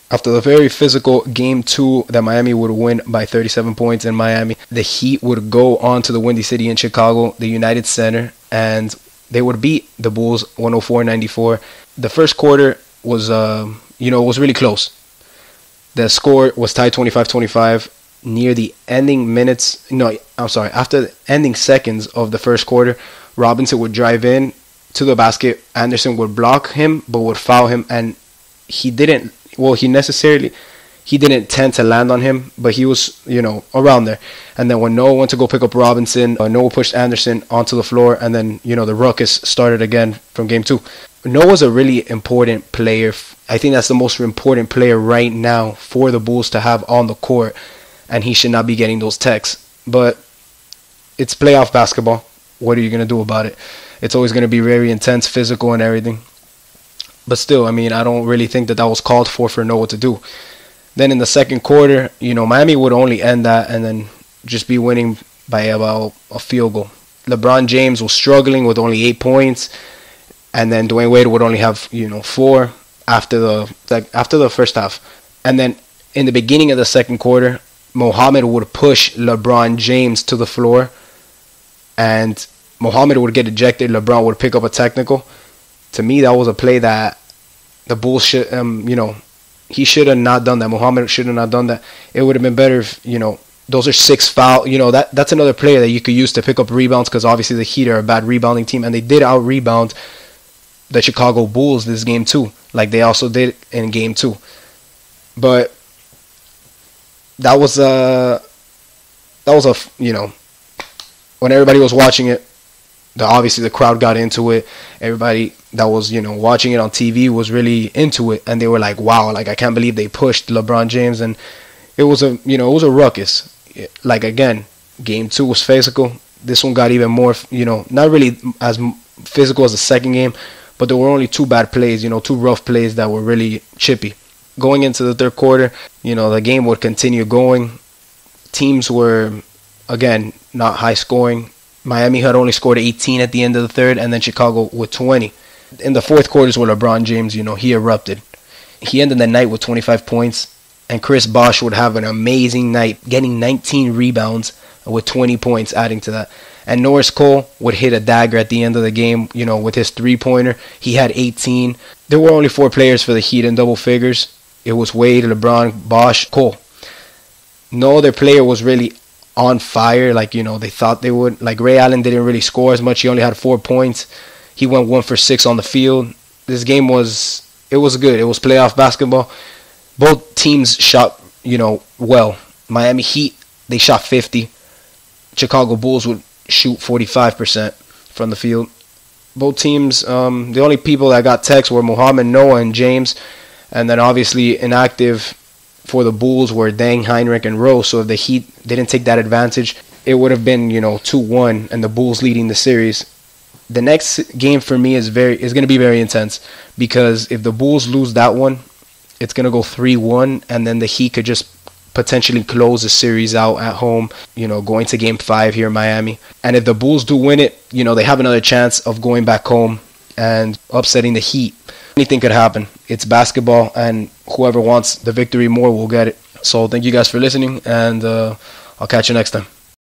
After the very physical Game 2 that Miami would win by 37 points in Miami, the Heat would go on to the Windy City in Chicago, the United Center, and they would beat the Bulls 104-94. The first quarter was, was really close. The score was tied 25-25 near the ending minutes. After the ending seconds of the first quarter, Robinson would drive in to the basket. Anderson would block him, but would foul him, and he didn't tend to land on him, but he was, around there. And then when Noah went to go pick up Robinson, Noah pushed Anderson onto the floor, and then, the ruckus started again from Game 2. Noah's a really important player. I think that's the most important player right now for the Bulls to have on the court, and he should not be getting those texts. But it's playoff basketball. What are you going to do about it? It's always going to be very intense, physical, and everything. But still, I don't really think that was called for Noah to do. Then in the second quarter, Miami would only end that and then just be winning by about a field goal. LeBron James was struggling with only 8 points, and then Dwayne Wade would only have 4 after the first half. And then in the beginning of the second quarter, Mohamed would push LeBron James to the floor, and Mohamed would get ejected. LeBron would pick up a technical. To me, that was a play that the Bulls should, he should have not done that. Mohamed should have not done that. It would have been better if, those are 6 fouls. That's another player that you could use to pick up rebounds, because obviously the Heat are a bad rebounding team, and they did out-rebound the Chicago Bulls this game too, like they also did in Game 2. But that was when everybody was watching it, obviously the crowd got into it. Everybody that was, watching it on TV was really into it, and they were like, wow, like I can't believe they pushed LeBron James. And it was a ruckus. Like, again, Game 2 was physical. This one got even more, not really as physical as the second game, but there were only 2 bad plays, 2 rough plays that were really chippy. Going into the third quarter, the game would continue going. Teams were, again, not high scoring. Miami had only scored 18 at the end of the third, and then Chicago with 20. In the fourth quarter is where LeBron James, he erupted. He ended the night with 25 points, and Chris Bosh would have an amazing night, getting 19 rebounds with 20 points adding to that. And Norris Cole would hit a dagger at the end of the game, with his three-pointer. He had 18. There were only 4 players for the Heat in double figures. It was Wade, LeBron, Bosh, Cole. No other player was really on fire like, they thought they would. Like, Ray Allen didn't really score as much. He only had 4 points. He went 1 for 6 on the field. This game was good. It was playoff basketball. Both teams shot, well. Miami Heat, they shot 50. Chicago Bulls would shoot 45% from the field. Both teams, the only people that got texts were Mohamed, Noah, and James. And then obviously inactive for the Bulls were Dang, Heinrich, and Rose. So if the Heat didn't take that advantage, it would have been, 2-1 and the Bulls leading the series. The next game for me is going to be very intense, because if the Bulls lose that one, it's going to go 3-1, and then the Heat could just potentially close the series out at home, going to Game 5 here in Miami. And if the Bulls do win it, they have another chance of going back home and upsetting the Heat. Anything could happen. It's basketball, and whoever wants the victory more will get it. So thank you guys for listening, and I'll catch you next time.